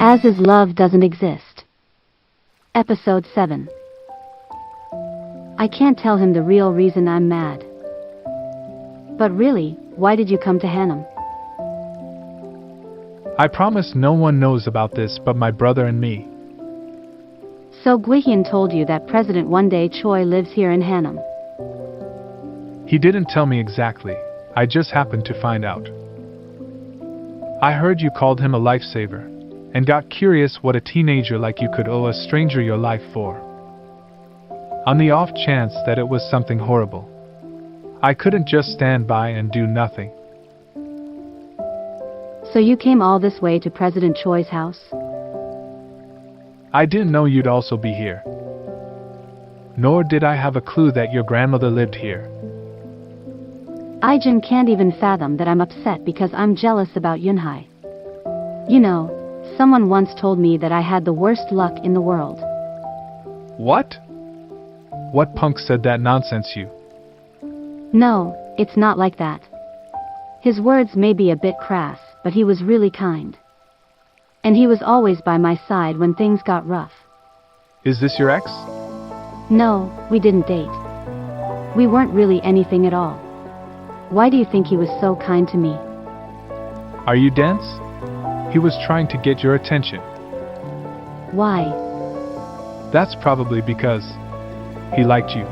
As is love doesn't exist. Episode 7. I can't tell him the real reason I'm mad. But really, why did you come to Hanum? I promise no one knows about this but my brother and me. So Gwihyun told you that President One Day Choi lives here in Hanum. He didn't tell me exactly, I just happened to find out. I heard you called him a lifesaver, and got curious what a teenager like you could owe a stranger your life for. On the off chance that it was something horrible, I couldn't just stand by and do nothing. So you came all this way to President Choi's house? I didn't know you'd also be here. Nor did I have a clue that your grandmother lived here. Aijin can't even fathom that I'm upset because I'm jealous about Yunhai. You know, someone once told me that I had the worst luck in the world. What? What punk said that nonsense you? No, it's not like that. His words may be a bit crass, but he was really kind. And he was always by my side when things got rough. Is this your ex? No, we didn't date. We weren't really anything at all. Why do you think he was so kind to me? Are you dense? He was trying to get your attention. Why? That's probably because he liked you.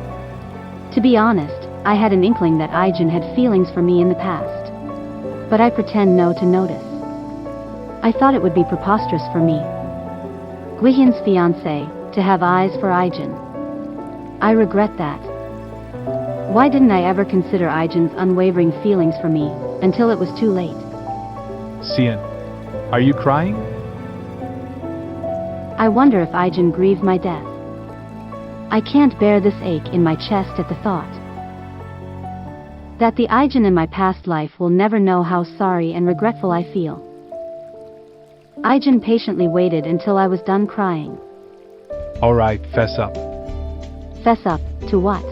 To be honest, I had an inkling that Aijin had feelings for me in the past. But I pretend no to notice. I thought it would be preposterous for me, Gwihyun's fiancé, to have eyes for Aijin. I regret that. Why didn't I ever consider Aijin's unwavering feelings for me, until it was too late? Sian, are you crying? I wonder if Aijin grieved my death. I can't bear this ache in my chest at the thought that the Aijin in my past life will never know how sorry and regretful I feel. Aijin patiently waited until I was done crying. Alright, fess up. Fess up, to what?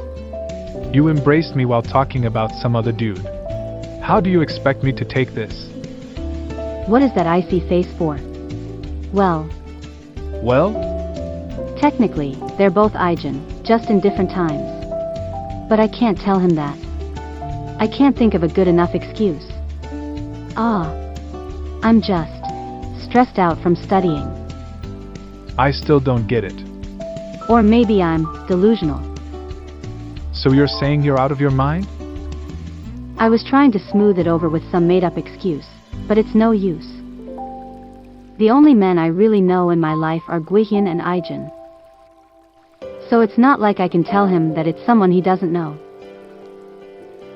You embraced me while talking about some other dude. How do you expect me to take this? What is that icy face for? Well, technically, they're both Aijin, just in different times. But I can't tell him that. I can't think of a good enough excuse. I'm just stressed out from studying. I still don't get it. Or maybe I'm delusional. So you're saying you're out of your mind? I was trying to smooth it over with some made-up excuse, but it's no use. The only men I really know in my life are Gwihyun and Aijin. So it's not like I can tell him that it's someone he doesn't know.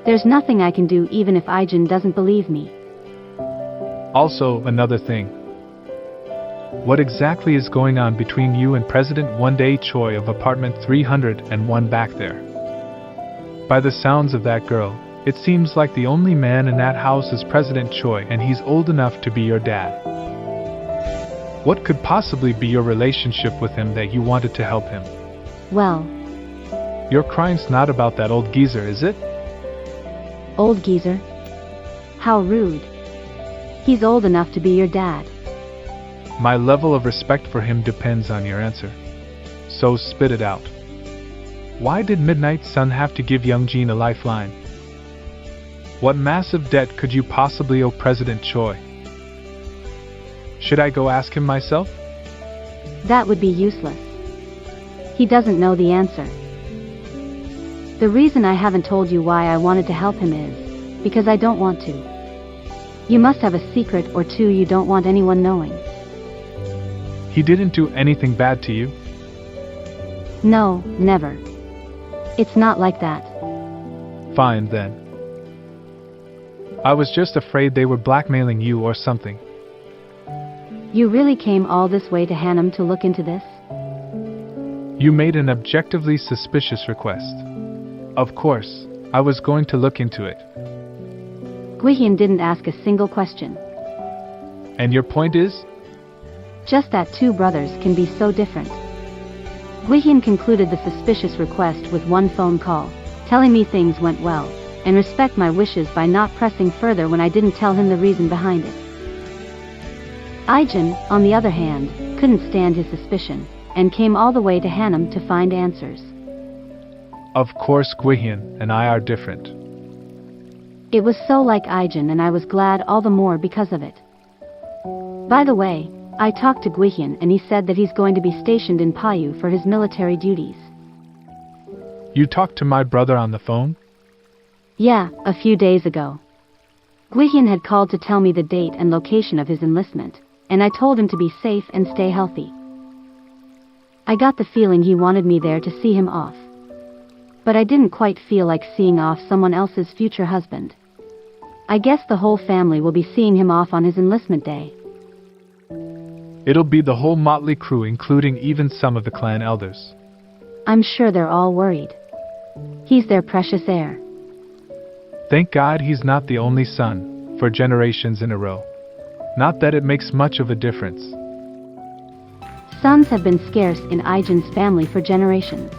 There's nothing I can do even if Aijin doesn't believe me. Also, another thing. What exactly is going on between you and President One Day Choi of apartment 301 back there? By the sounds of that girl, it seems like the only man in that house is President Choi and he's old enough to be your dad. What could possibly be your relationship with him that you wanted to help him? Well, your crime's not about that old geezer, is it? Old geezer? How rude. He's old enough to be your dad. My level of respect for him depends on your answer. So spit it out. Why did Midnight Sun have to give Youngjin a lifeline? What massive debt could you possibly owe President Choi? Should I go ask him myself? That would be useless. He doesn't know the answer. The reason I haven't told you why I wanted to help him is because I don't want to. You must have a secret or two you don't want anyone knowing. He didn't do anything bad to you? No, never. It's not like that. Fine then. I was just afraid they were blackmailing you or something. You really came all this way to Hanum to look into this? You made an objectively suspicious request. Of course, I was going to look into it. Gwihyun didn't ask a single question. And your point is? Just that two brothers can be so different. Gwihyun concluded the suspicious request with one phone call, telling me things went well, and respect my wishes by not pressing further when I didn't tell him the reason behind it. Aijin, on the other hand, couldn't stand his suspicion, and came all the way to Hanam to find answers. Of course Guihyun and I are different. It was so like Aijin, and I was glad all the more because of it. By the way, I talked to Guihyun and he said that he's going to be stationed in Payu for his military duties. You talked to my brother on the phone? Yeah, a few days ago. Guihyun had called to tell me the date and location of his enlistment, and I told him to be safe and stay healthy. I got the feeling he wanted me there to see him off. But I didn't quite feel like seeing off someone else's future husband. I guess the whole family will be seeing him off on his enlistment day. It'll be the whole motley crew, including even some of the clan elders. I'm sure they're all worried. He's their precious heir. Thank God he's not the only son, for generations in a row. Not that it makes much of a difference. Sons have been scarce in Aijin's family for generations.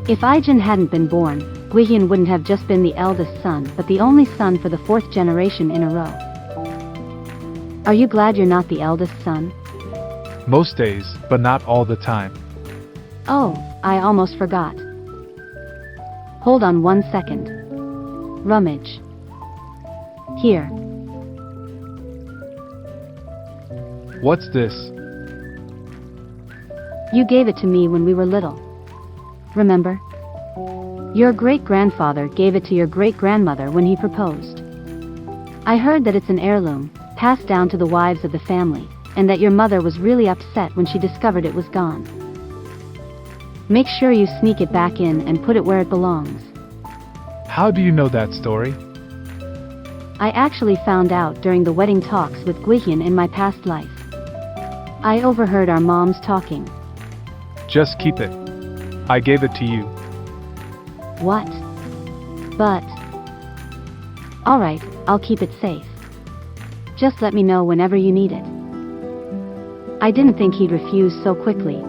If Aijin hadn't been born, Guihyun wouldn't have just been the eldest son but the only son for the 4th generation in a row. Are you glad you're not the eldest son? Most days, but not all the time. Oh, I almost forgot. Hold on 1 second. Rummage. Here. What's this? You gave it to me when we were little. Remember? Your great-grandfather gave it to your great-grandmother when he proposed. I heard that it's an heirloom, passed down to the wives of the family, and that your mother was really upset when she discovered it was gone. Make sure you sneak it back in and put it where it belongs. How do you know that story? I actually found out during the wedding talks with Guihyun in my past life. I overheard our moms talking. Just keep it. I gave it to you. What? But... Alright, I'll keep it safe. Just let me know whenever you need it. I didn't think he'd refuse so quickly.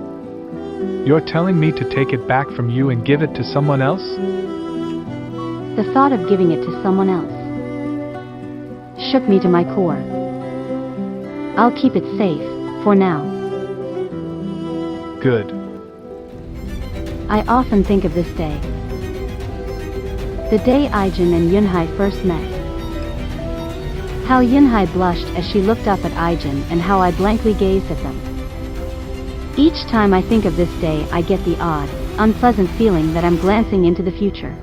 You're telling me to take it back from you and give it to someone else? The thought of giving it to someone else shook me to my core. I'll keep it safe, for now. Good. I often think of this day. The day Aijin and Yunhai first met. How Yunhai blushed as she looked up at Aijin and how I blankly gazed at them. Each time I think of this day I get the odd, unpleasant feeling that I'm glancing into the future.